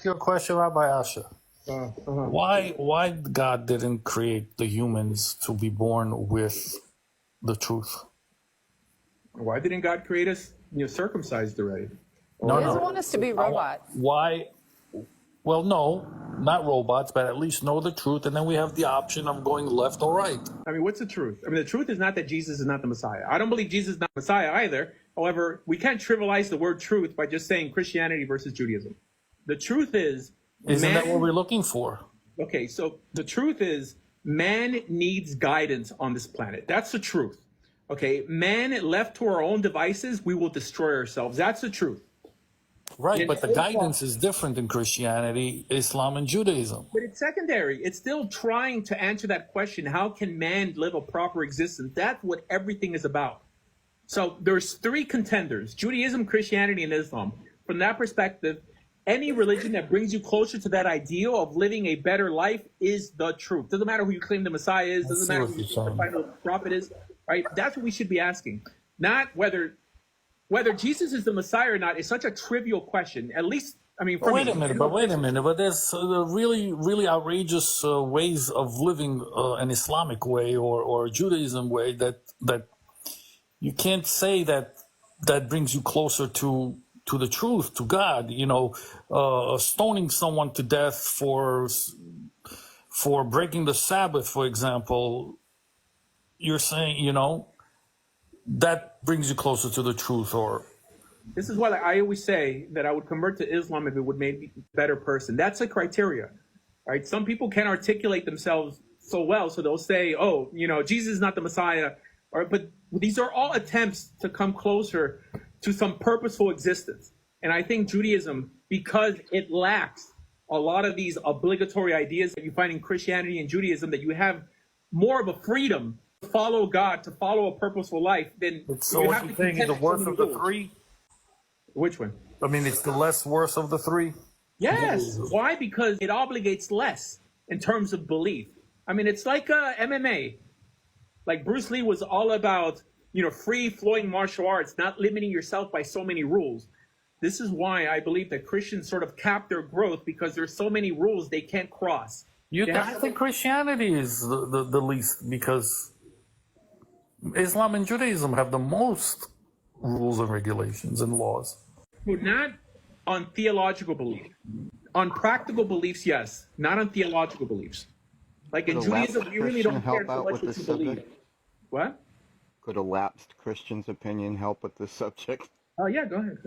ask you a question, Rabbi Asher? Why God didn't create the humans to be born with the truth? Why didn't God create us, circumcised already? No, He doesn't no. want us to be robots. Why? Well, no, not robots, but at least know the truth, and then we have the option of going left or right. I mean, what's the truth? I mean, the truth is not that Jesus is not the Messiah. I don't believe Jesus is not the Messiah either. However, we can't trivialize the word truth by just saying Christianity versus Judaism. The truth is, Isn't that what we're looking for? okay, so the truth is man needs guidance on this planet. That's the truth. Okay, man left to our own devices, we will destroy ourselves. That's the truth. Right, but the guidance is different in Christianity, Islam, and Judaism. But it's secondary. It's still trying to answer that question. How can man live a proper existence? That's what everything is about. So there's three contenders: Judaism, Christianity, and Islam. From that perspective, any religion that brings you closer to that ideal of living a better life is the truth. Doesn't matter who you claim the Messiah is. Doesn't matter who the final prophet is. Right? That's what we should be asking. Not whether Jesus is the Messiah or not is such a trivial question. At least, I mean, Wait a minute. But there's really, really outrageous ways of living an Islamic way or Judaism way that you can't say that brings you closer to the truth, to God. Stoning someone to death for breaking the Sabbath, for example. You're saying, that brings you closer to the truth, or this is why I always say that I would convert to Islam if it would make me a better person. That's a criteria, right? Some people can't articulate themselves so well, so they'll say, "Oh, Jesus is not the Messiah," but these are all attempts to come closer to some purposeful existence. And I think Judaism, because it lacks a lot of these obligatory ideas that you find in Christianity and Judaism, that you have more of a freedom to follow God, to follow a purposeful life, then so you what have you to think is the contend worst with of some the rules. three? Which one? I mean, it's the less worse of the three. Yes. Why? Because it obligates less in terms of belief. I mean, it's like MMA. Like Bruce Lee was all about, free flowing martial arts, not limiting yourself by so many rules. This is why I believe that Christians sort of cap their growth, because there's so many rules they can't cross. I think Christianity is the least, because Islam and Judaism have the most rules and regulations and laws. But not on theological belief. On practical beliefs, yes. Not on theological beliefs. Like in Judaism, you really don't care so much what you believe. What? Could a lapsed Christian's opinion help with this subject? Oh, yeah, go ahead.